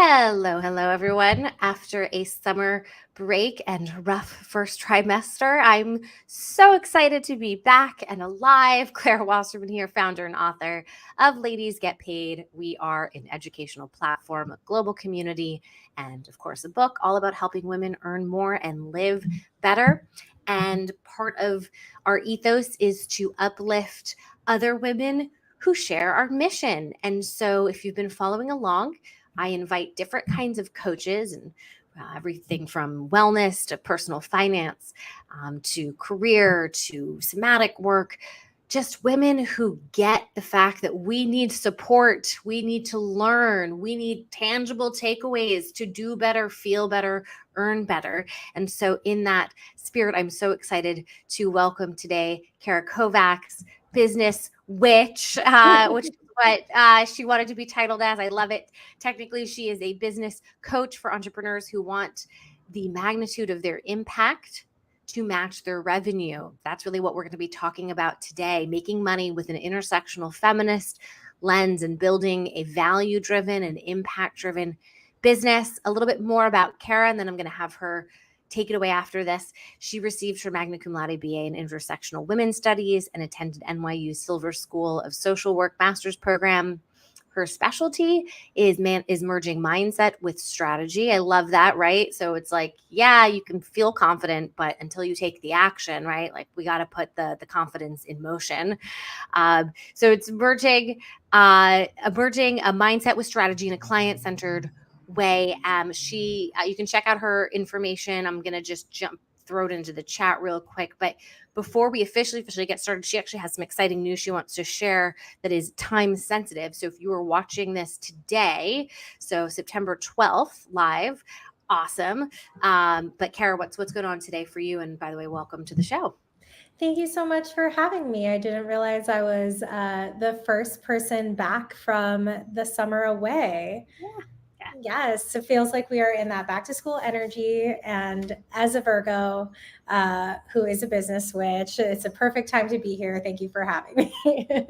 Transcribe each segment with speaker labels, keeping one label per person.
Speaker 1: Hello, everyone. After a summer break and rough first trimester, I'm so excited to be back and alive. Claire Wasserman here, founder and author of Ladies Get Paid. We are an educational platform, a global community, and of course, a book all about helping women earn more and live better. And part of our ethos is to uplift other women who share our mission. And so, if you've been following along, I invite different kinds of coaches and everything from wellness to personal finance to career to somatic work. Just women who get the fact that we need support, we need to learn, we need tangible takeaways to do better, feel better, earn better. And so, in that spirit, I'm so excited to welcome today Cara Kovacs, business witch, which what she wanted to be titled as. I love it. Technically, she is a business coach for entrepreneurs who want the magnitude of their impact to match their revenue. That's really what we're going to be talking about today, making money with an intersectional feminist lens and building a value-driven and impact-driven business. A little bit more about Cara, and then I'm going to have her take it away after this. She received her Magna Cum Laude B.A. in Intersectional Women's Studies and attended NYU's Silver School of Social Work Master's Program. Her specialty is merging mindset with strategy. I love that, right? So it's like, yeah, you can feel confident, but until you take the action, right? Like we got to put the confidence in motion. So it's merging a mindset with strategy in a client-centered way. You can check out her information. I'm gonna just throw it into the chat real quick. But before we officially get started, she actually has some exciting news she wants to share that is time sensitive. So if you are watching this today, so September 12th live, awesome. But Cara, what's going on today for you? And by the way, welcome to the show.
Speaker 2: Thank you so much for having me. I didn't realize I was the first person back from the summer away. Yes, it feels like we are in that back to school energy. And as a Virgo, who is a business witch, it's a perfect time to be here. Thank you for having me.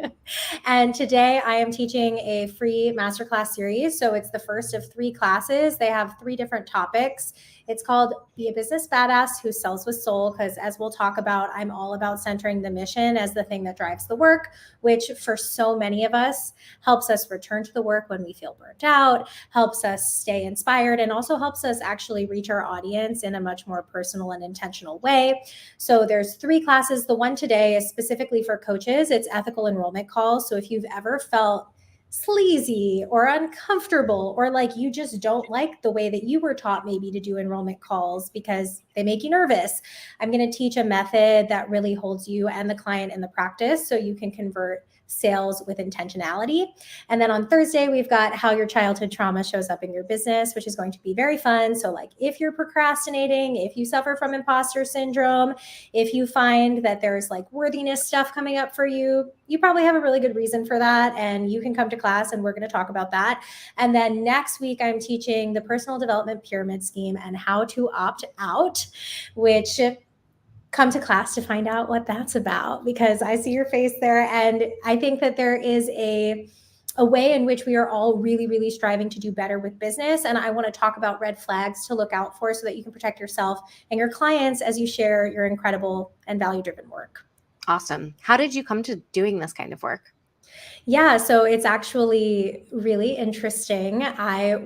Speaker 2: And today I am teaching a free masterclass series. So it's the first of 3 classes. They have 3 different topics. It's called Be a Business Badass Who Sells with Soul, because as we'll talk about, I'm all about centering the mission as the thing that drives the work, which for so many of us helps us return to the work when we feel burnt out, helps us stay inspired, and also helps us actually reach our audience in a much more personal and intentional way. So there's 3 classes. The one today is specifically for coaches. It's ethical enrollment calls. So if you've ever felt sleazy or uncomfortable, or like you just don't like the way that you were taught maybe to do enrollment calls because they make you nervous, I'm going to teach a method that really holds you and the client in the practice so you can convert sales with intentionality. And then on Thursday, we've got how your childhood trauma shows up in your business, which is going to be very fun. So like if you're procrastinating, if you suffer from imposter syndrome, if you find that there's like worthiness stuff coming up for you, you probably have a really good reason for that. And you can come to class and we're going to talk about that. And then next week, I'm teaching the personal development pyramid scheme and how to opt out, which come to class to find out what that's about, because I see your face there. And I think that there is a way in which we are all really, really striving to do better with business. And I want to talk about red flags to look out for so that you can protect yourself and your clients as you share your incredible and value-driven work.
Speaker 1: Awesome. How did you come to doing this kind of work?
Speaker 2: Yeah, so it's actually really interesting. I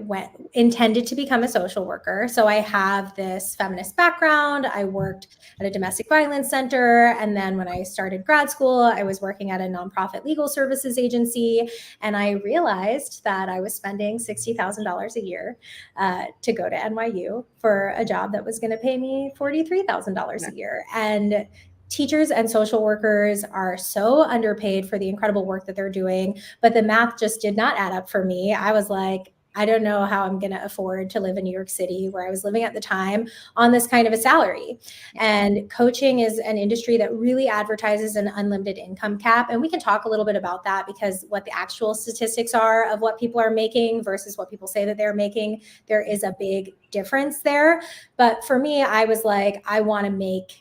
Speaker 2: intended to become a social worker. So I have this feminist background. I worked at a domestic violence center. And then when I started grad school, I was working at a nonprofit legal services agency. And I realized that I was spending $60,000 a year to go to NYU for a job that was going to pay me $43,000 a year. And teachers and social workers are so underpaid for the incredible work that they're doing, but the math just did not add up for me. I was like, I don't know how I'm going to afford to live in New York City, where I was living at the time, on this kind of a salary. And coaching is an industry that really advertises an unlimited income cap. And we can talk a little bit about that, because what the actual statistics are of what people are making versus what people say that they're making, there is a big difference there. But for me, I was like, I want to make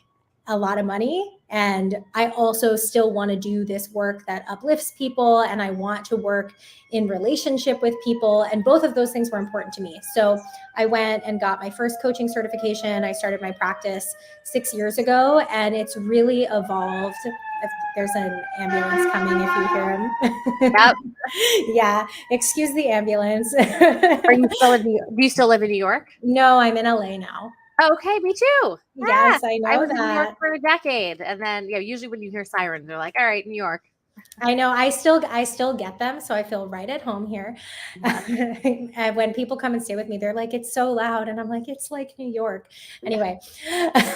Speaker 2: a lot of money And I also still want to do this work that uplifts people, and I want to work in relationship with people. And both of those things were important to me. So I went and got my first coaching certification. I started my practice 6 years ago, and it's really evolved. If there's an ambulance coming, if you hear him.
Speaker 1: Yep.
Speaker 2: Yeah. Excuse the ambulance.
Speaker 1: Do you still live in New York?
Speaker 2: No, I'm in LA now.
Speaker 1: Okay, me too.
Speaker 2: Yes, I know
Speaker 1: I was in New York
Speaker 2: that.
Speaker 1: for a decade, and then usually when you hear sirens, they're like, "All right, New York."
Speaker 2: I know. I still get them, so I feel right at home here. And when people come and stay with me, they're like, "It's so loud," and I'm like, "It's like New York." Anyway,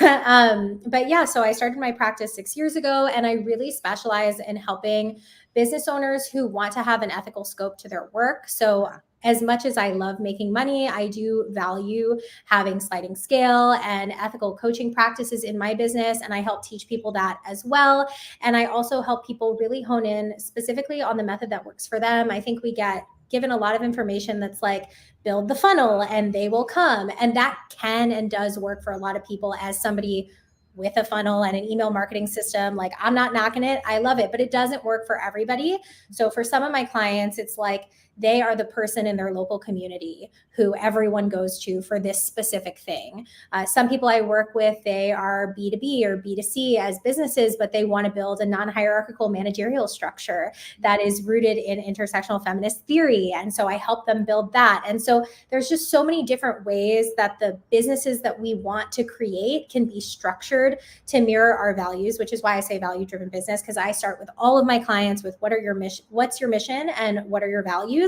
Speaker 2: but yeah, so I started my practice 6 years ago, and I really specialize in helping business owners who want to have an ethical scope to their work. So as much as I love making money, I do value having sliding scale and ethical coaching practices in my business. And I help teach people that as well. And I also help people really hone in specifically on the method that works for them. I think we get given a lot of information that's like, build the funnel and they will come. And that can and does work for a lot of people. As somebody with a funnel and an email marketing system, like, I'm not knocking it. I love it, but it doesn't work for everybody. So for some of my clients, it's like they are the person in their local community who everyone goes to for this specific thing. Some people I work with, they are B2B or B2C as businesses, but they want to build a non-hierarchical managerial structure that is rooted in intersectional feminist theory. And so I help them build that. And so there's just so many different ways that the businesses that we want to create can be structured to mirror our values, which is why I say value-driven business, because I start with all of my clients with what's your mission and what are your values?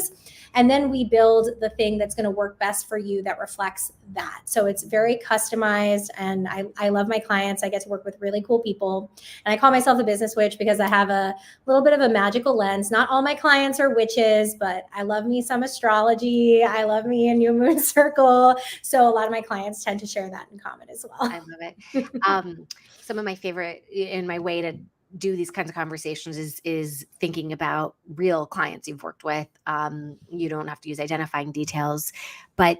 Speaker 2: And then we build the thing that's going to work best for you that reflects that. So it's very customized, and I love my clients. I get to work with really cool people. And I call myself a business witch because I have a little bit of a magical lens. Not all my clients are witches, but I love me some astrology. I love me a new moon circle. So a lot of my clients tend to share that in common as well.
Speaker 1: I love it. Some of my favorite in my way to do these kinds of conversations is thinking about real clients you've worked with. You don't have to use identifying details, but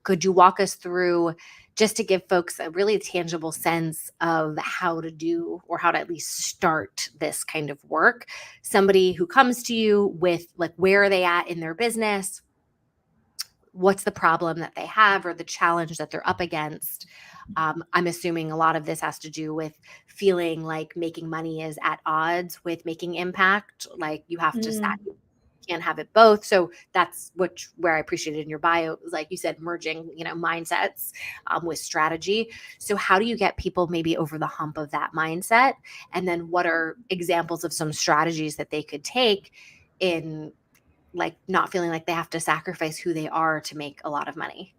Speaker 1: could you walk us through, just to give folks a really tangible sense of how to do, or how to at least start this kind of work? Somebody who comes to you with, like, where are they at in their business? What's the problem that they have or the challenge that they're up against? I'm assuming a lot of this has to do with feeling like making money is at odds with making impact. Like, you have to you can't have it both. So that's where I appreciated in your bio, like you said, merging, mindsets with strategy. So how do you get people maybe over the hump of that mindset? And then what are examples of some strategies that they could take in, like, not feeling like they have to sacrifice who they are to make a lot of money?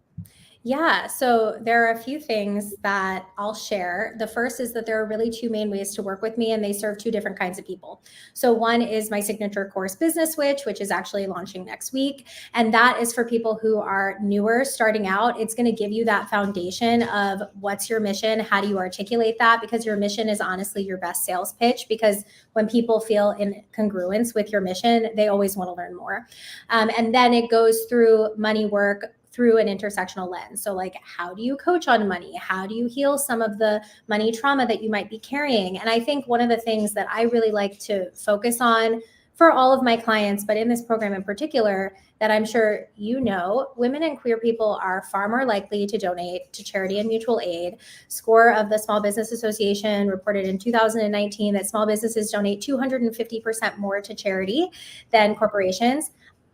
Speaker 2: Yeah, so there are a few things that I'll share. The first is that there are really two main ways to work with me, and they serve two different kinds of people. So one is my signature course, Business Witch, which is actually launching next week. And that is for people who are newer, starting out. It's going to give you that foundation of what's your mission, how do you articulate that, because your mission is honestly your best sales pitch, because when people feel in congruence with your mission, they always want to learn more. And then it goes through money work, through an intersectional lens. So, like, how do you coach on money? How do you heal some of the money trauma that you might be carrying? And I think one of the things that I really like to focus on for all of my clients, but in this program in particular, that I'm sure women and queer people are far more likely to donate to charity and mutual aid. SCORE of the Small Business Association reported in 2019 that small businesses donate 250% more to charity than corporations.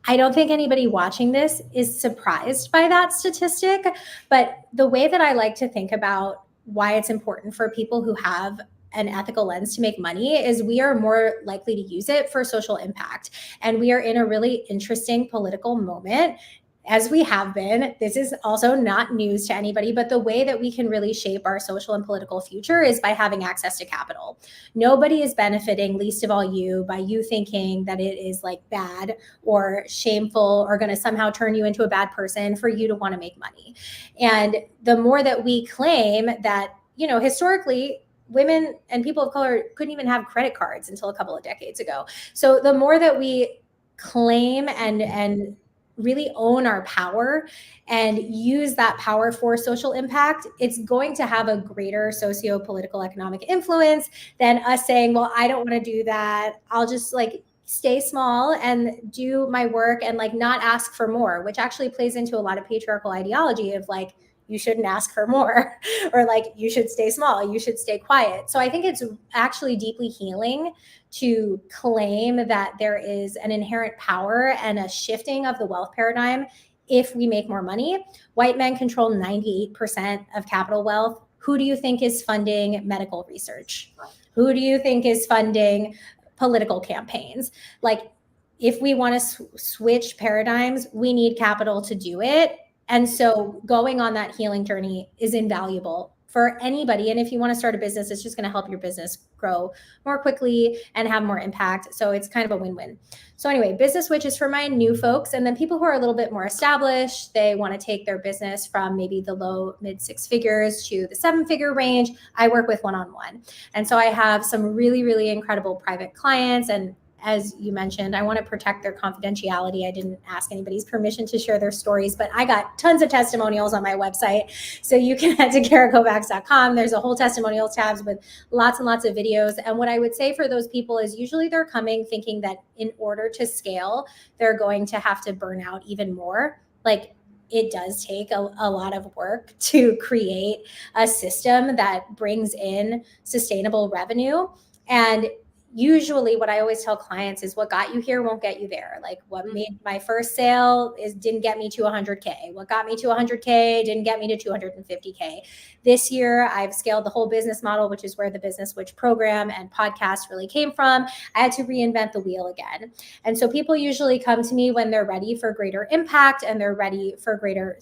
Speaker 2: I don't think anybody watching this is surprised by that statistic, but the way that I like to think about why it's important for people who have an ethical lens to make money is we are more likely to use it for social impact. And we are in a really interesting political moment, as we have been. This is also not news to anybody, but the way that we can really shape our social and political future is by having access to capital. Nobody is benefiting, least of all you, by you thinking that it is like bad or shameful or going to somehow turn you into a bad person for you to want to make money. And the more that we claim that, historically, women and people of color couldn't even have credit cards until a couple of decades ago. So the more that we claim and really own our power and use that power for social impact, it's going to have a greater socio-political economic influence than us saying, well, I don't want to do that. I'll just like stay small and do my work and like not ask for more, which actually plays into a lot of patriarchal ideology of like, you shouldn't ask for more or like you should stay small, you should stay quiet. So I think it's actually deeply healing to claim that there is an inherent power and a shifting of the wealth paradigm. If we make more money, white men control 98% of capital wealth. Who do you think is funding medical research? Who do you think is funding political campaigns? Like, if we want to switch paradigms, we need capital to do it. And so going on that healing journey is invaluable for anybody. And if you want to start a business, it's just going to help your business grow more quickly and have more impact. So it's kind of a win-win. So anyway, business switch is for my new folks. And then people who are a little bit more established, they want to take their business from maybe the low mid 6 figures to the 7-figure range. I work with one-on-one. And so I have some really, really incredible private clients. And as you mentioned, I want to protect their confidentiality. I didn't ask anybody's permission to share their stories, but I got tons of testimonials on my website. So you can head to carakovacs.com. There's a whole testimonials tabs with lots and lots of videos. And what I would say for those people is usually they're coming thinking that in order to scale, they're going to have to burn out even more. Like, it does take a lot of work to create a system that brings in sustainable revenue. And usually what I always tell clients is what got you here won't get you there. Like, what made my first sale didn't get me to 100K. What got me to 100K didn't get me to 250K. This year, I've scaled the whole business model, which is where the Business Switch program and podcast really came from. I had to reinvent the wheel again. And so people usually come to me when they're ready for greater impact and they're ready for greater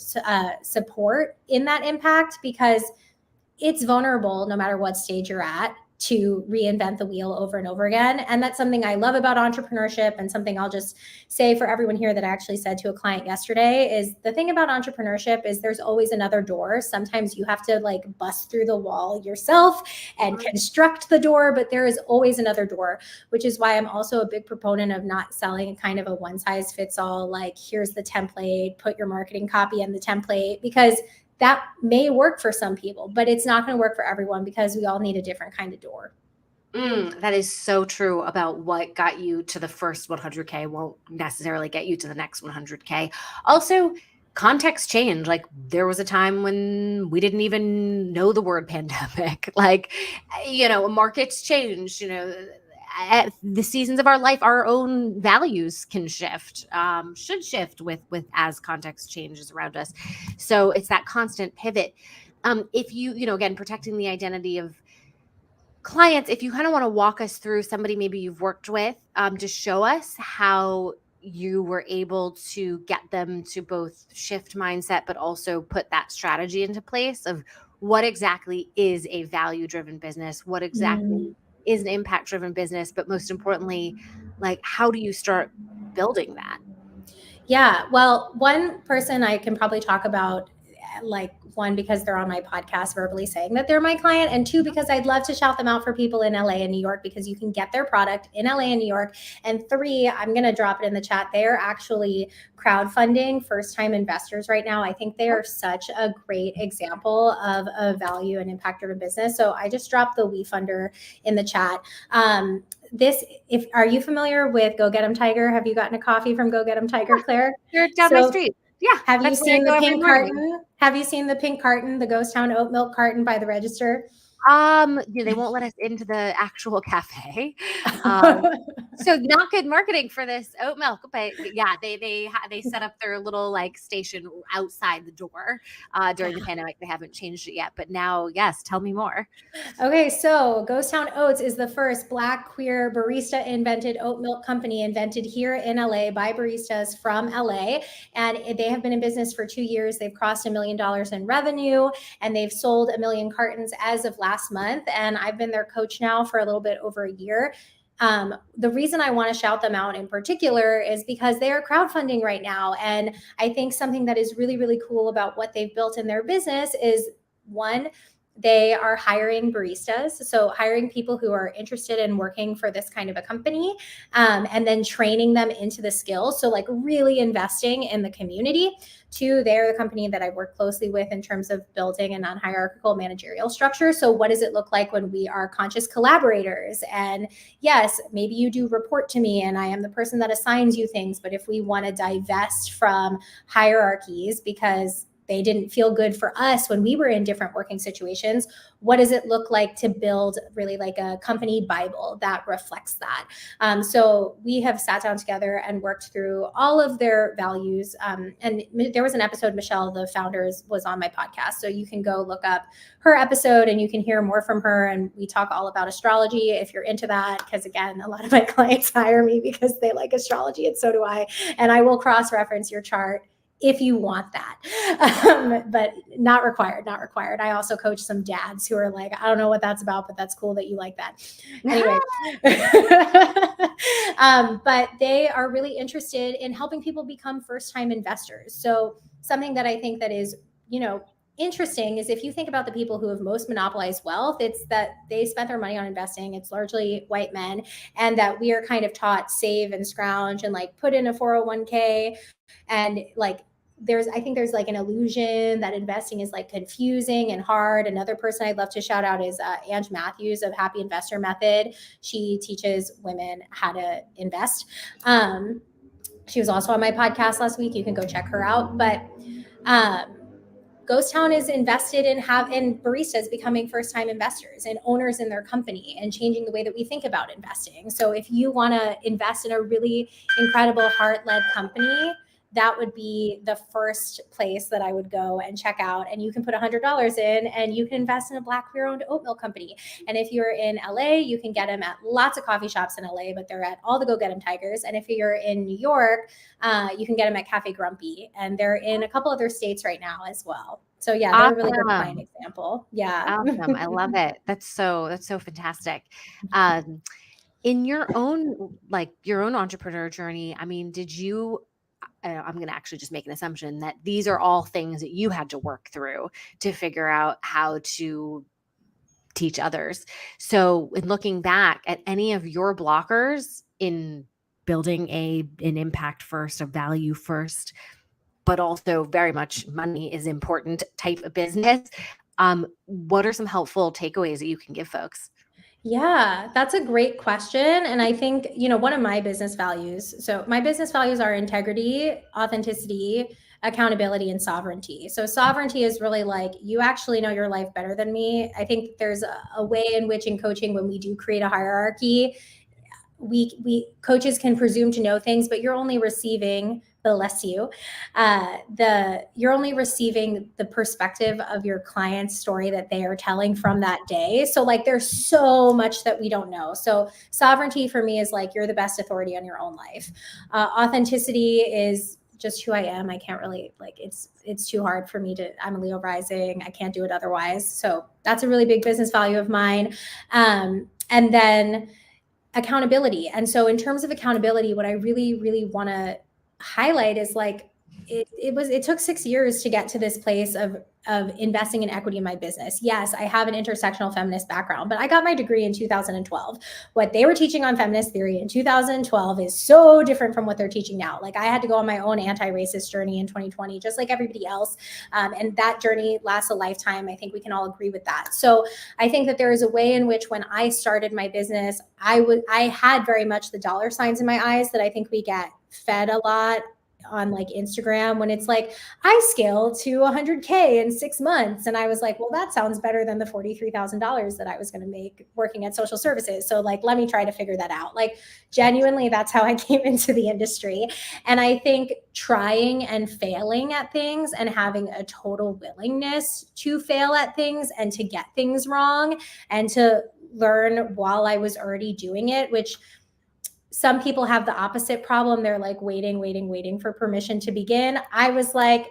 Speaker 2: support in that impact, because it's vulnerable no matter what stage you're at to reinvent the wheel over and over again. And that's something I love about entrepreneurship, and something I'll just say for everyone here that I actually said to a client yesterday is the thing about entrepreneurship is there's always another door. Sometimes you have to like bust through the wall yourself and construct the door, but there is always another door, which is why I'm also a big proponent of not selling kind of a one size fits all, like here's the template, put your marketing copy in the template, because that may work for some people, but it's not going to work for everyone because we all need a different kind of door.
Speaker 1: That is so true about what got you to the first 100K won't necessarily get you to the next 100K. Also, context change. Like, there was a time when we didn't even know the word pandemic. Like, markets change, at the seasons of our life, our own values can shift, should shift with as context changes around us. So it's that constant pivot. If you, again, protecting the identity of clients, if you kind of want to walk us through somebody maybe you've worked with, to show us how you were able to get them to both shift mindset, but also put that strategy into place of what exactly is a value-driven business, what exactly is an impact-driven business, but most importantly, like, how do you start building that?
Speaker 2: Yeah, well, one person I can probably talk about, like, one, because they're on my podcast verbally saying that they're my client, and two, because I'd love to shout them out for people in LA and New York, because you can get their product in LA and New York. And three, I'm going to drop it in the chat. They're actually crowdfunding first-time investors right now. I think they are such a great example of a value and impact-driven business. So I just dropped the WeFunder in the chat. Are you familiar with Go Get 'em Tiger? Have you gotten a coffee from Go Get 'em Tiger, Claire?
Speaker 1: You're down my street. Yeah.
Speaker 2: Have you seen the pink carton? Have you seen the pink carton, the Ghost Town oat milk carton by the register?
Speaker 1: They won't let us into the actual cafe. So not good marketing for this oat milk, but yeah, they set up their little like station outside the door during the pandemic. They haven't changed it yet, but now, yes, tell me more.
Speaker 2: Okay, so Ghost Town Oats is the first Black queer barista invented oat milk company, invented here in LA by baristas from LA. And they have been in business for 2 years. They've crossed $1 million in revenue, and they've sold 1 million cartons as of last month. And I've been their coach now for a little bit over a year. The reason I want to shout them out in particular is because they are crowdfunding right now. And I think something that is really, really cool about what they've built in their business is, one, They are hiring baristas, so hiring people who are interested in working for this kind of a company, and then training them into the skills. So like really investing in the community. Two, they're the company that I work closely with in terms of building a non-hierarchical managerial structure. So what does it look like when we are conscious collaborators? And yes, maybe you do report to me and I am the person that assigns you things, but if we want to divest from hierarchies because they didn't feel good for us when we were in different working situations, what does it look like to build really like a company Bible that reflects that? So we have sat down together and worked through all of their values. And there was an episode, Michelle, the founders, was on my podcast. So you can go look up her episode and you can hear more from her. And we talk all about astrology if you're into that. Because again, a lot of my clients hire me because they like astrology, and so do I. And I will cross-reference your chart if you want that, but not required, not required. I also coach some dads who are like, I don't know what that's about, but that's cool that you like that. Anyway, but they are really interested in helping people become first-time investors. So something that I think that is, interesting is if you think about the people who have most monopolized wealth, it's that they spent their money on investing. It's largely white men, and that we are kind of taught save and scrounge and like put in a 401k, and like I think there's like an illusion that investing is like confusing and hard. Another person I'd love to shout out is Ange Matthews of Happy Investor Method. She teaches women how to invest. She was also on my podcast last week. You can go check her out. But Ghost Town is invested in baristas becoming first-time investors and owners in their company and changing the way that we think about investing. So if you want to invest in a really incredible heart-led company, that would be the first place that I would go and check out. And you can put $100 in and you can invest in a Black queer-owned oat milk company. And if you're in LA, you can get them at lots of coffee shops in LA, but they're at all the Go Get 'em Tigers. And if you're in New York, you can get them at Cafe Grumpy. And they're in a couple other states right now as well. So yeah, they're a really good client example. Yeah.
Speaker 1: Awesome. I love it. That's so fantastic. In your own entrepreneur journey, I mean, did you I'm going to actually just make an assumption that these are all things that you had to work through to figure out how to teach others. So, in looking back at any of your blockers in building an impact first, a value first, but also very much money is important type of business, what are some helpful takeaways that you can give folks?
Speaker 2: Yeah, that's a great question. And I think, one of my business values, so my business values are integrity, authenticity, accountability, and sovereignty. So sovereignty is really like, you actually know your life better than me. I think there's a way in which in coaching, when we do create a hierarchy, we coaches can presume to know things, but you're only receiving, bless you, you're only receiving the perspective of your client's story that they are telling from that day. So like there's so much that we don't know. So sovereignty for me is like, you're the best authority on your own life. Authenticity is just who I am. I can't really it's too hard for me I'm a Leo rising. I can't do it otherwise. So that's a really big business value of mine. And then accountability. And so in terms of accountability, what I really, really want to highlight is like, it took 6 years to get to this place of investing in equity in my business. Yes, I have an intersectional feminist background, but I got my degree in 2012. What they were teaching on feminist theory in 2012 is so different from what they're teaching now. Like I had to go on my own anti-racist journey in 2020, just like everybody else. And that journey lasts a lifetime. I think we can all agree with that. So I think that there is a way in which when I started my business, I had very much the dollar signs in my eyes that I think we get fed a lot on like Instagram, when it's like, I scaled to 100K in 6 months. And I was like, well, that sounds better than the $43,000 that I was going to make working at social services. So like, let me try to figure that out. Like genuinely, that's how I came into the industry. And I think trying and failing at things and having a total willingness to fail at things and to get things wrong and to learn while I was already doing it, which some people have the opposite problem. They're like waiting for permission to begin. I was like,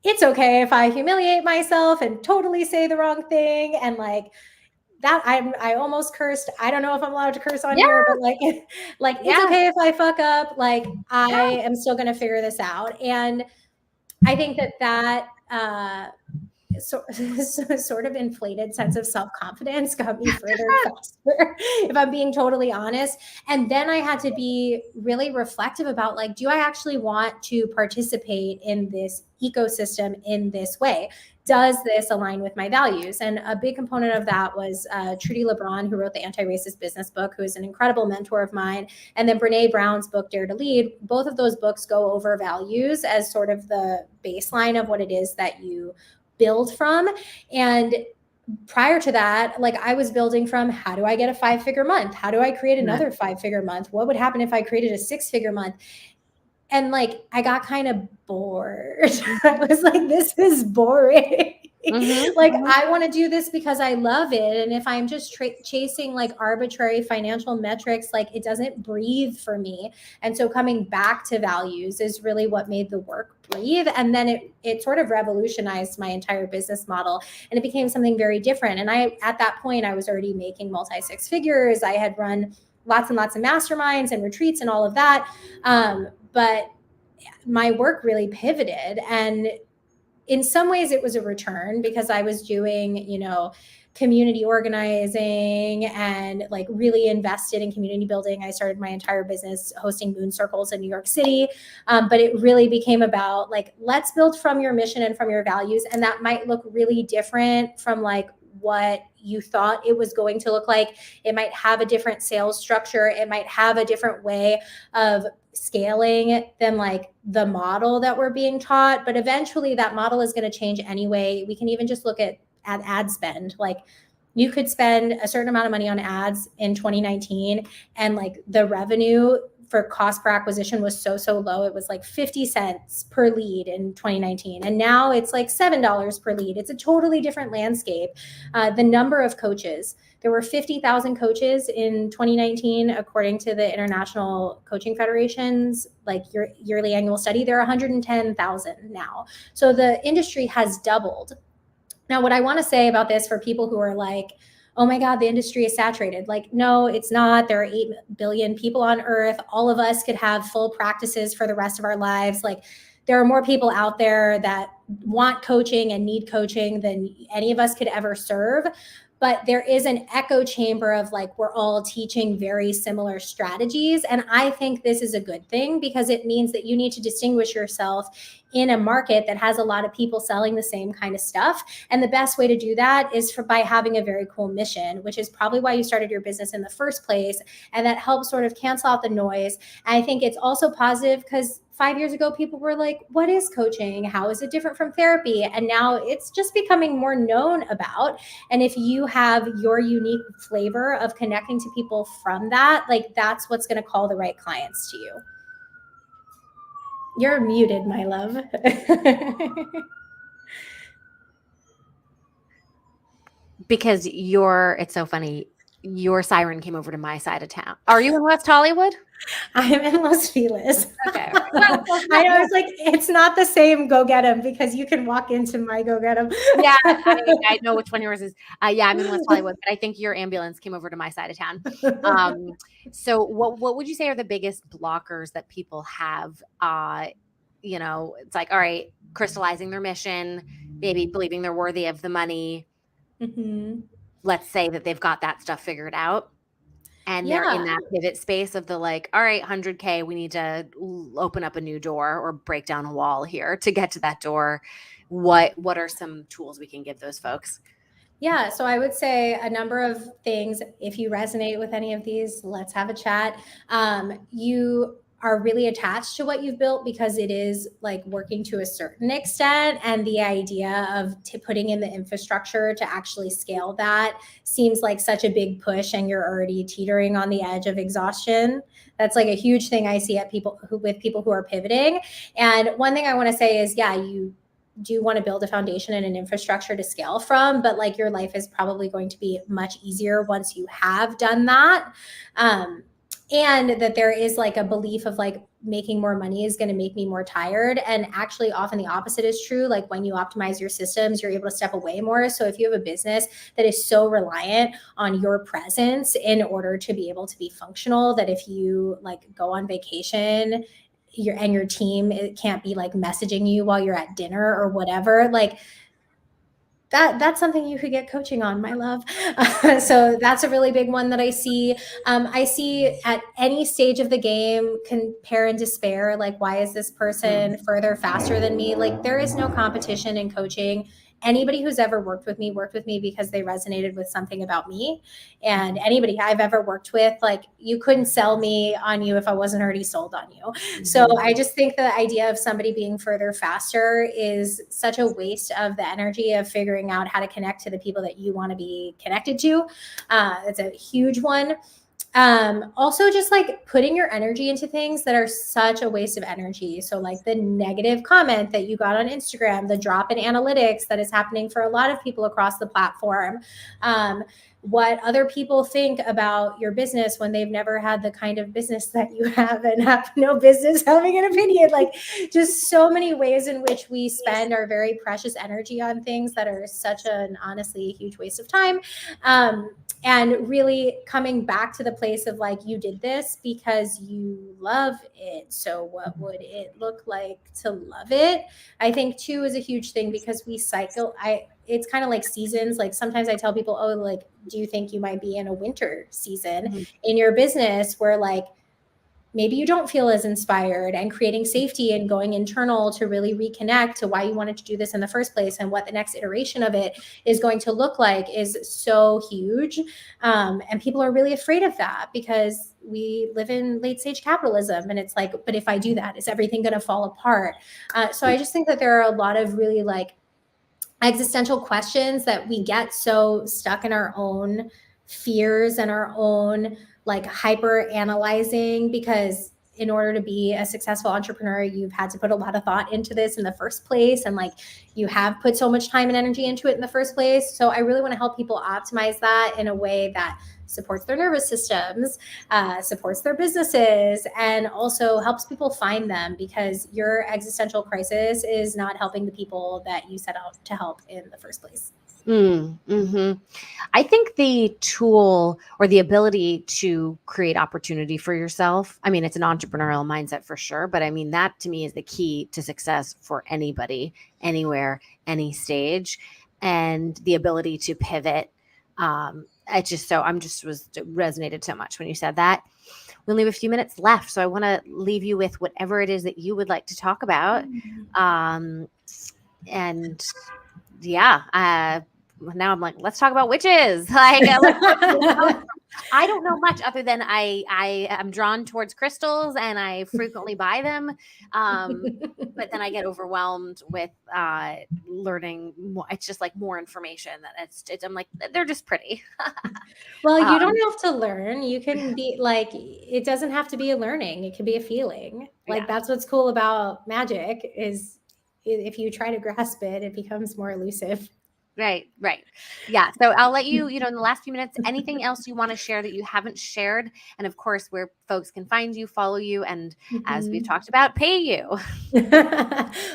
Speaker 2: it's okay if I humiliate myself and totally say the wrong thing. And like that, I almost cursed. I don't know if I'm allowed to curse on here, but it's okay if I fuck up. Like I am still going to figure this out. And I think that sort of inflated sense of self-confidence got me further faster, if I'm being totally honest. And then I had to be really reflective about, like, do I actually want to participate in this ecosystem in this way? Does this align with my values? And a big component of that was Trudy LeBron, who wrote the Anti-Racist Business book, who is an incredible mentor of mine. And then Brene Brown's book, Dare to Lead. Both of those books go over values as sort of the baseline of what it is that you build from. And prior to that, like, I was building from, how do I get a 5-figure month? How do I create another 5-figure month? What would happen if I created a 6-figure month? And like, I got kind of bored. I was like, this is boring. Like, I want to do this because I love it. And if I'm just chasing like arbitrary financial metrics, like, it doesn't breathe for me. And so coming back to values is really what made the work breathe. And then it sort of revolutionized my entire business model, and it became something very different. And at that point, I was already making multi-6 figures. I had run lots and lots of masterminds and retreats and all of that. But my work really pivoted, and in some ways it was a return, because I was doing, community organizing and like really invested in community building. I started my entire business hosting moon circles in New York City. But it really became about like, let's build from your mission and from your values. And that might look really different from like what you thought it was going to look like. It might have a different sales structure. It might have a different way of scaling than like the model that we're being taught. But eventually that model is going to change anyway. We can even just look at ad spend. Like, you could spend a certain amount of money on ads in 2019, and like the revenue for cost per acquisition was so low. It was like 50 cents per lead in 2019. And now it's like $7 per lead. It's a totally different landscape. The number of coaches, there were 50,000 coaches in 2019, according to the International Coaching Federation's like yearly annual study. There are 110,000 now. So the industry has doubled. Now, what I want to say about this for people who are like, oh my God, the industry is saturated. Like, no, it's not. There are 8 billion people on earth. All of us could have full practices for the rest of our lives. Like, there are more people out there that want coaching and need coaching than any of us could ever serve. But there is an echo chamber of like, we're all teaching very similar strategies. And I think this is a good thing, because it means that you need to distinguish yourself in a market that has a lot of people selling the same kind of stuff. And the best way to do that is by having a very cool mission, which is probably why you started your business in the first place. And that helps sort of cancel out the noise. And I think it's also positive, because 5 years ago, people were like, what is coaching? How is it different from therapy? And now it's just becoming more known about. And if you have your unique flavor of connecting to people from that, like, that's what's going to call the right clients to you. You're muted, my love.
Speaker 1: Because it's so funny. Your siren came over to my side of town. Are you in West Hollywood?
Speaker 2: I'm in Los Feliz.
Speaker 1: Okay.
Speaker 2: Well, I know, it's like, it's not the same Go Get 'em, because you can walk into my Go Get 'em.
Speaker 1: Yeah, I know which one yours is. Yeah, I'm in West Hollywood, but I think your ambulance came over to my side of town. So what would you say are the biggest blockers that people have? It's like, all right, crystallizing their mission, maybe believing they're worthy of the money.
Speaker 2: Mm-hmm.
Speaker 1: Let's say that they've got that stuff figured out, and they're in that pivot space of the like, all right, 100K, we need to open up a new door or break down a wall here to get to that door. What are some tools we can give those folks?
Speaker 2: Yeah, so I would say a number of things. If you resonate with any of these, let's have a chat. You are really attached to what you've built because it is like working to a certain extent, and the idea of putting in the infrastructure to actually scale that seems like such a big push, and you're already teetering on the edge of exhaustion. That's like a huge thing I see at people who are pivoting. And one thing I want to say is, yeah, you do want to build a foundation and an infrastructure to scale from, but like, your life is probably going to be much easier once you have done that. And that there is like a belief of like, making more money is going to make me more tired. And actually often the opposite is true. Like, when you optimize your systems, you're able to step away more. So if you have a business that is so reliant on your presence in order to be able to be functional, that if you like go on vacation, your team, it can't be like messaging you while you're at dinner or whatever, like, That's something you could get coaching on, my love. So that's a really big one that I see. I see at any stage of the game, compare and despair. Like, why is this person further faster than me? Like, there is no competition in coaching. Anybody who's ever worked with me because they resonated with something about me. And anybody I've ever worked with, like, you couldn't sell me on you if I wasn't already sold on you. So I just think the idea of somebody being further faster is such a waste of the energy of figuring out how to connect to the people that you want to be connected to. It's a huge one. Also just like putting your energy into things that are such a waste of energy. So like the negative comment that you got on Instagram, the drop in analytics that is happening for a lot of people across the platform, what other people think about your business when they've never had the kind of business that you have and have no business having an opinion. Like, just so many ways in which we spend our very precious energy on things that are such an honestly huge waste of time. And really coming back to the place of like, you did this because you love it. So what would it look like to love it? I think too is a huge thing, because we cycle. It's kind of like seasons. Like sometimes I tell people, oh, like, do you think you might be in a winter season in your business where like maybe you don't feel as inspired, and creating safety and going internal to really reconnect to why you wanted to do this in the first place and what the next iteration of it is going to look like is so huge. And people are really afraid of that because we live in late stage capitalism. And it's like, but if I do that, is everything going to fall apart? So I just think that there are a lot of really like existential questions that we get so stuck in our own fears and our own like hyper analyzing, because in order to be a successful entrepreneur, you've had to put a lot of thought into this in the first place. And like, you have put so much time and energy into it in the first place. So I really want to help people optimize that in a way that supports their nervous systems, supports their businesses, and also helps people find them, because your existential crisis is not helping the people that you set out to help in the first place.
Speaker 1: I think the tool or the ability to create opportunity for yourself, I mean, it's an entrepreneurial mindset for sure, but I mean, that to me is the key to success for anybody, anywhere, any stage, and the ability to pivot. It resonated so much when you said that. We only have a few minutes left, so I want to leave you with whatever it is that you would like to talk about. And yeah, now I'm like, let's talk about witches. Like, I don't know much other than I am drawn towards crystals and I frequently buy them. But then I get overwhelmed with learning more. It's just like more information that I'm like, they're just pretty.
Speaker 2: Well, you don't have to learn. You can be like, it doesn't have to be a learning. It can be a feeling. Like, that's what's cool about magic, is if you try to grasp it, it becomes more elusive.
Speaker 1: Right. Yeah. So I'll let you, in the last few minutes, anything else you want to share that you haven't shared? And of course, where folks can find you, follow you, and as we've talked about, pay you.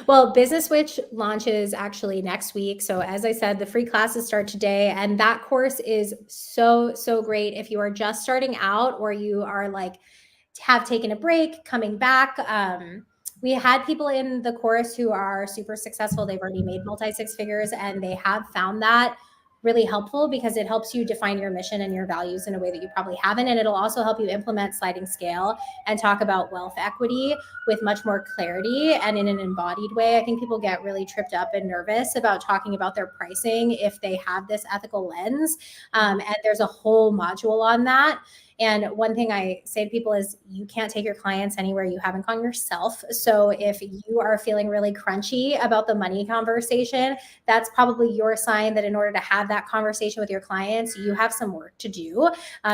Speaker 2: Well, Business Witch launches actually next week. So as I said, the free classes start today. And that course is so, so great if you are just starting out, or you are like, have taken a break, coming back. We had people in the course who are super successful. They've already made multi-six figures, and they have found that really helpful, because it helps you define your mission and your values in a way that you probably haven't. And it'll also help you implement sliding scale and talk about wealth equity with much more clarity and in an embodied way. I think people get really tripped up and nervous about talking about their pricing if they have this ethical lens. And there's a whole module on that. And one thing I say to people is, you can't take your clients anywhere you haven't gone yourself. So if you are feeling really crunchy about the money conversation, that's probably your sign that in order to have that conversation with your clients, you have some work to do.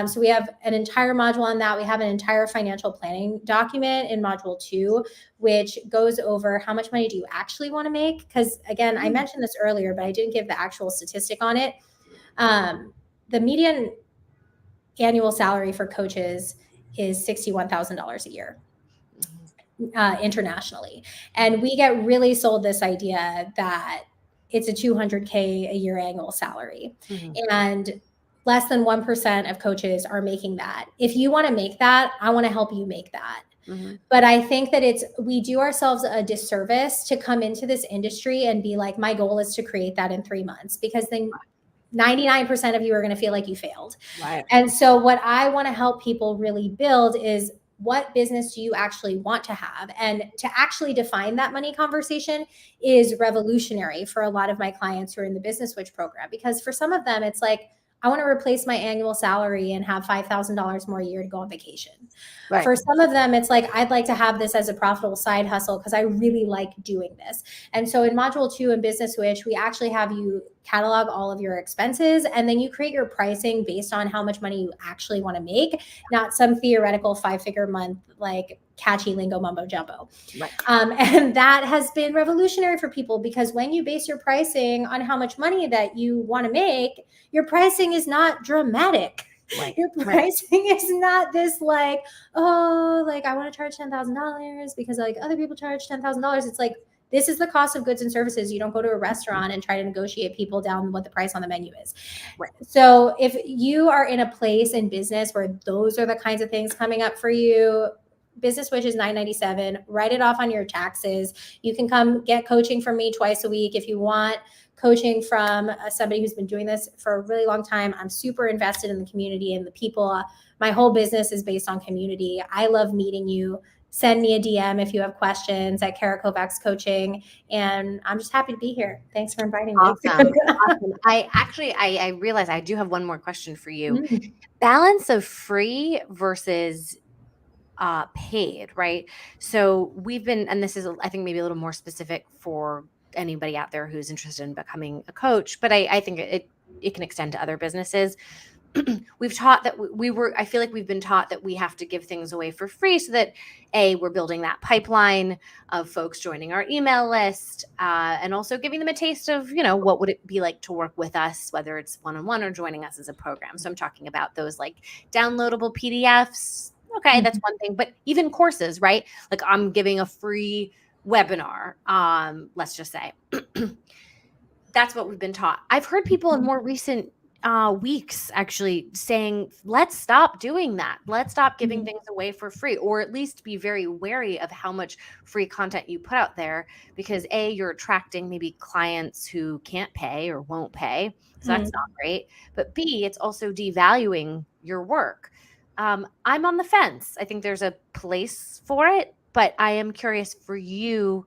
Speaker 2: So we have an entire module on that. We have an entire financial planning document in module 2, which goes over how much money do you actually want to make? Because again, I mentioned this earlier, but I didn't give the actual statistic on it. The median annual salary for coaches is $61,000 a year internationally. And we get really sold this idea that it's a $200K a year annual salary. And less than 1% of coaches are making that. If you want to make that, I want to help you make that. But I think that we do ourselves a disservice to come into this industry and be like, my goal is to create that in 3 months, because then 99% of you are going to feel like you failed.
Speaker 1: Right.
Speaker 2: And so what I want to help people really build is, what business do you actually want to have? And to actually define that money conversation is revolutionary for a lot of my clients who are in the Business Switch program, because for some of them, it's like, I want to replace my annual salary and have $5,000 more a year to go on vacation. Right. For some of them, it's like, I'd like to have this as a profitable side hustle because I really like doing this. And so in Module 2 in Business Switch, we actually have you catalog all of your expenses, and then you create your pricing based on how much money you actually want to make, not some theoretical 5-figure month, like catchy lingo mumbo jumbo. Right. And that has been revolutionary for people, because when you base your pricing on how much money that you want to make, your pricing is not dramatic. Right. Your pricing is not this like, oh, like I want to charge $10,000 because like other people charge $10,000. It's like, this is the cost of goods and services. You don't go to a restaurant and try to negotiate people down what the price on the menu is. Right. So if you are in a place in business where those are the kinds of things coming up for you, Business Switch is $997. Write it off on your taxes. You can come get coaching from me twice a week if you want coaching from somebody who's been doing this for a really long time. I'm super invested in the community and the people. My whole business is based on community. I love meeting you. Send me a DM if you have questions at Cara Kovacs Coaching. And I'm just happy to be here. Thanks for inviting me.
Speaker 1: Awesome. I realize I do have one more question for you. Balance of free versus paid, right? So we've been, and this is, I think, maybe a little more specific for anybody out there who's interested in becoming a coach, but I think it can extend to other businesses. We've taught that I feel like we've been taught that we have to give things away for free so that we're building that pipeline of folks joining our email list, and also giving them a taste of, what would it be like to work with us, whether it's one-on-one or joining us as a program. So I'm talking about those like downloadable PDFs. Okay, that's one thing, but even courses, right? Like I'm giving a free webinar, let's just say. That's what we've been taught. I've heard people in more recent weeks actually saying, let's stop doing that. Let's stop giving things away for free, or at least be very wary of how much free content you put out there, because you're attracting maybe clients who can't pay or won't pay. So that's not great. But B, it's also devaluing your work. I'm on the fence. I think there's a place for it, but I am curious for you.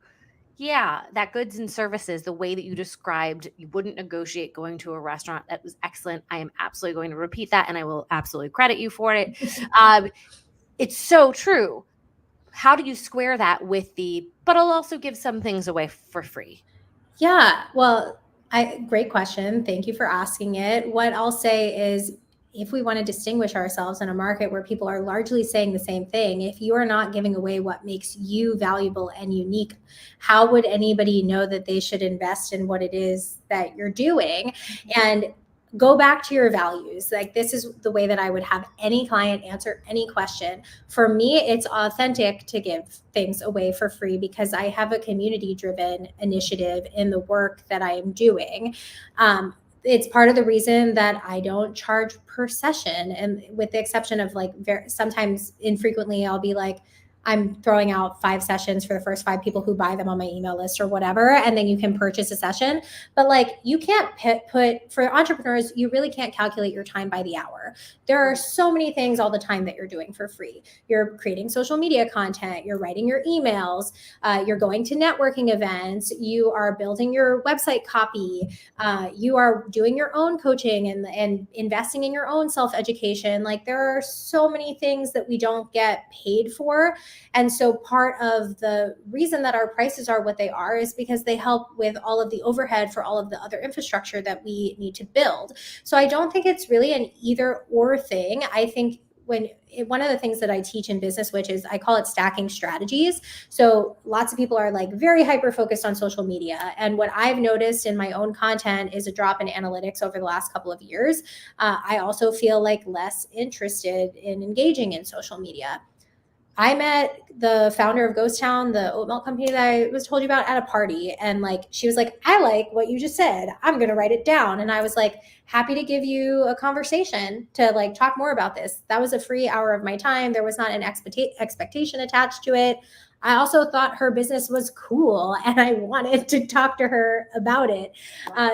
Speaker 1: Yeah, that goods and services, the way that you described, you wouldn't negotiate going to a restaurant. That was excellent. I am absolutely going to repeat that, and I will absolutely credit you for it. It's so true. How do you square that with but I'll also give some things away for free?
Speaker 2: Yeah, well, great question. Thank you for asking it. What I'll say is, if we want to distinguish ourselves in a market where people are largely saying the same thing, if you are not giving away what makes you valuable and unique, how would anybody know that they should invest in what it is that you're doing? And go back to your values. Like, this is the way that I would have any client answer any question. For me, it's authentic to give things away for free because I have a community-driven initiative in the work that I am doing. It's part of the reason that I don't charge per session. And with the exception of like sometimes infrequently, I'll be like, I'm throwing out 5 sessions for the first 5 people who buy them on my email list or whatever. And then you can purchase a session. But like, you can't put for entrepreneurs, you really can't calculate your time by the hour. There are so many things all the time that you're doing for free. You're creating social media content, you're writing your emails, you're going to networking events, you are building your website copy, you are doing your own coaching and investing in your own self-education. Like, there are so many things that we don't get paid for. And so part of the reason that our prices are what they are is because they help with all of the overhead for all of the other infrastructure that we need to build. So I don't think it's really an either or thing. I think one of the things that I teach in Business, which is I call it stacking strategies. So lots of people are like very hyper-focused on social media. And what I've noticed in my own content is a drop in analytics over the last couple of years. I also feel like less interested in engaging in social media. I met the founder of Ghost Town, the oat milk company that I was told you about, at a party. And like, she was like, I like what you just said. I'm going to write it down. And I was like, happy to give you a conversation to like talk more about this. That was a free hour of my time. There was not an expectation attached to it. I also thought her business was cool and I wanted to talk to her about it.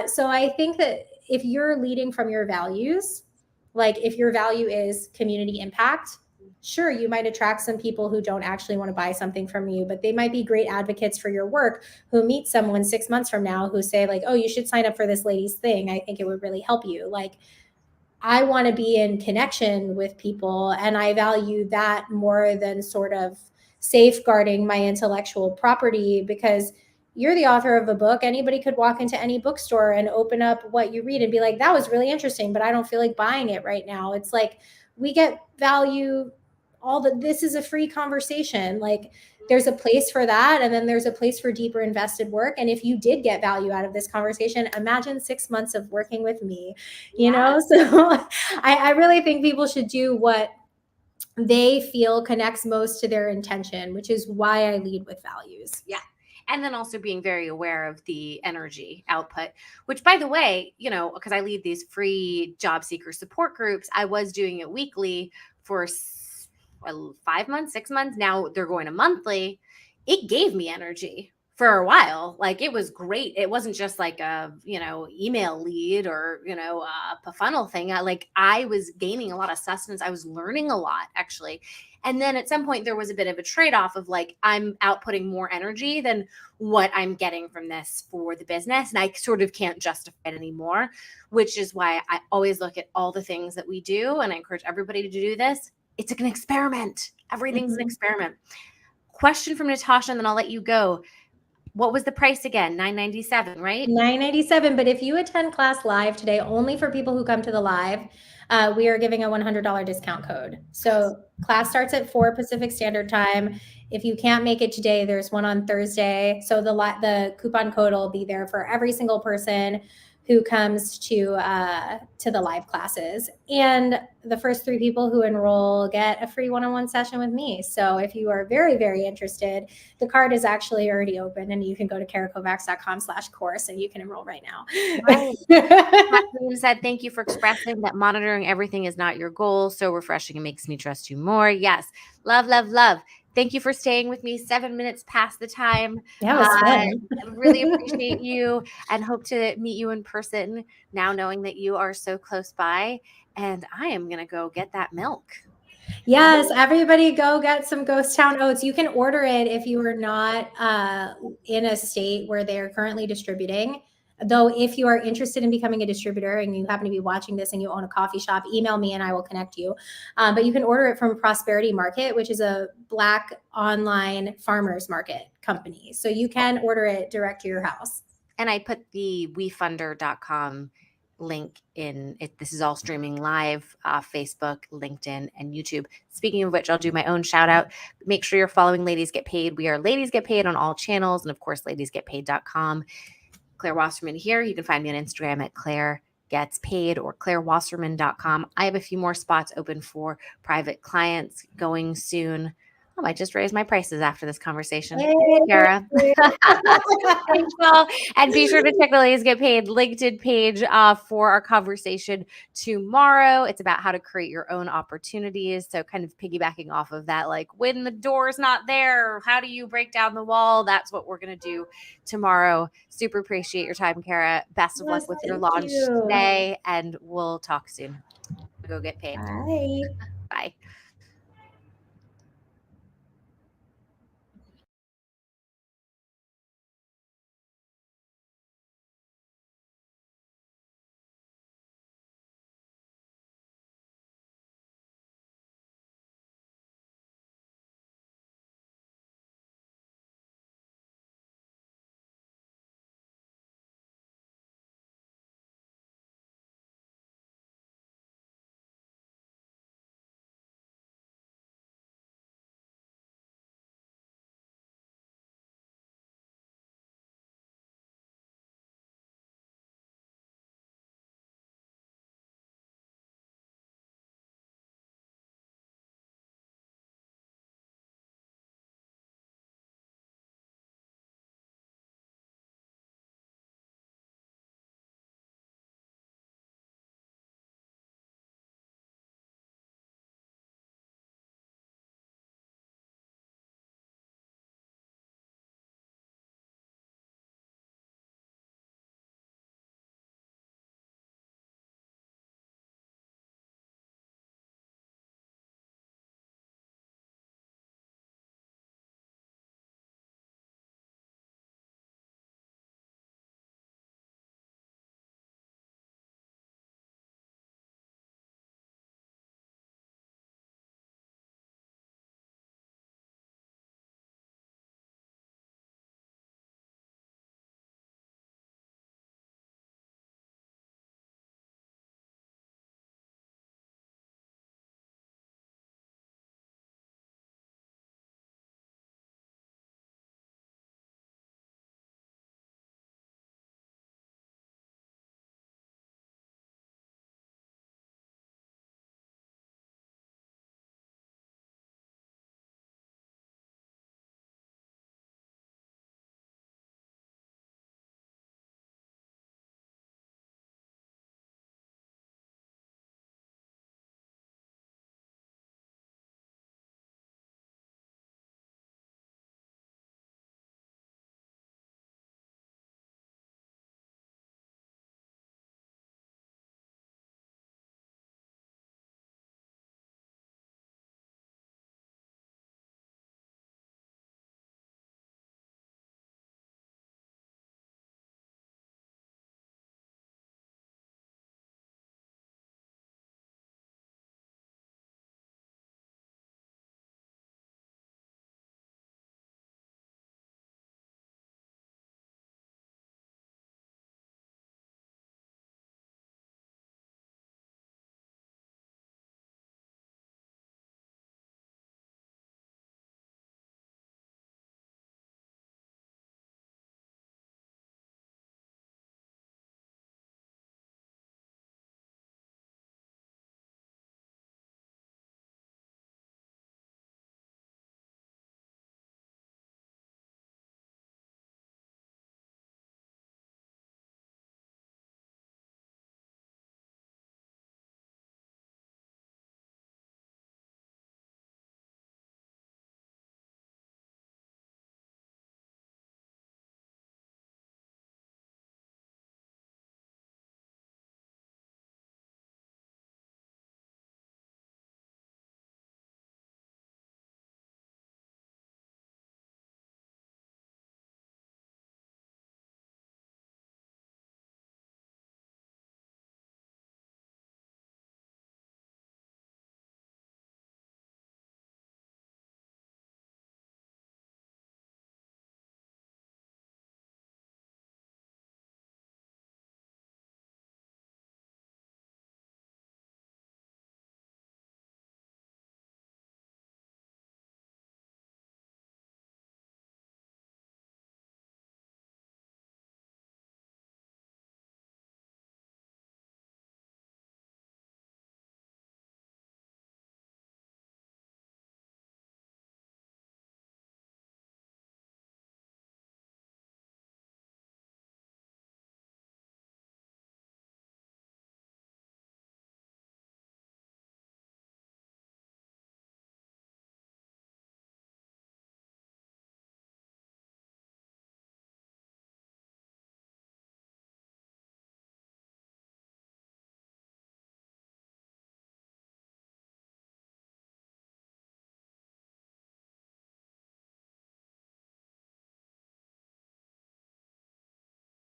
Speaker 2: So I think that if you're leading from your values, like if your value is community impact, sure, you might attract some people who don't actually want to buy something from you, but they might be great advocates for your work who meet someone 6 months from now who say like, oh, you should sign up for this lady's thing. I think it would really help you. Like, I want to be in connection with people, and I value that more than sort of safeguarding my intellectual property, because you're the author of a book. Anybody could walk into any bookstore and open up what you read and be like, that was really interesting, but I don't feel like buying it right now. It's like we get value, this is a free conversation. Like, there's a place for that, and then there's a place for deeper invested work. And if you did get value out of this conversation, imagine 6 months of working with me, you know. So I really think people should do what they feel connects most to their intention, which is why I lead with values.
Speaker 1: Yeah. And then also being very aware of the energy output, which, by the way, you know, because I lead these free job seeker support groups, I was doing it weekly for 5 months, 6 months. Now they're going to monthly. It gave me energy for a while. Like, it was great. It wasn't just like a, you know, email lead or, you know, a funnel thing. I was gaining a lot of sustenance. I was learning a lot, actually. And then at some point there was a bit of a trade-off of like, I'm outputting more energy than what I'm getting from this for the business. And I sort of can't justify it anymore, which is why I always look at all the things that we do. And I encourage everybody to do this. It's like an experiment. Everything's an experiment. Question from Natasha, and then I'll let you go. What was the price again? $9.97, right?
Speaker 2: $9.97. But if you attend class live today, only for people who come to the live, we are giving a $100 discount code. So class starts at 4 Pacific Standard Time. If you can't make it today, there's one on Thursday. So the coupon code will be there for every single person who comes to the live classes. And the first 3 people who enroll get a free one-on-one session with me. So if you are very, very interested, the card is actually already open, and you can go to carakovacs.com/course and you can enroll right now.
Speaker 1: Right. Kathleen said, thank you for expressing that monitoring everything is not your goal. So refreshing. It makes me trust you more. Yes. Love, love, love. Thank you for staying with me 7 minutes past the time.
Speaker 2: Yeah, it was fun.
Speaker 1: I really appreciate you and hope to meet you in person now, knowing that you are so close by. And I am going to go get that milk.
Speaker 2: Yes, everybody go get some Ghost Town oats. You can order it if you are not in a state where they are currently distributing. Though, if you are interested in becoming a distributor and you happen to be watching this and you own a coffee shop, email me and I will connect you. But you can order it from Prosperity Market, which is a Black online farmers market company. So you can order it direct to your house.
Speaker 1: And I put the wefunder.com link in it. This is all streaming live, Facebook, LinkedIn, and YouTube. Speaking of which, I'll do my own shout out. Make sure you're following Ladies Get Paid. We are Ladies Get Paid on all channels, and of course, ladiesgetpaid.com. Claire Wasserman here. You can find me on Instagram at Claire Gets Paid or clairewasserman.com. I have a few more spots open for private clients going soon. I might just raise my prices after this conversation.
Speaker 2: Hey.
Speaker 1: Cara. Thanks, all. And be sure to check the Ladies Get Paid LinkedIn page for our conversation tomorrow. It's about how to create your own opportunities. So kind of piggybacking off of that, like when the door's not there, how do you break down the wall? That's what we're going to do tomorrow. Super appreciate your time, Cara. Best of luck with your launch today, and we'll talk soon. Go get paid.
Speaker 2: Bye.
Speaker 1: Bye.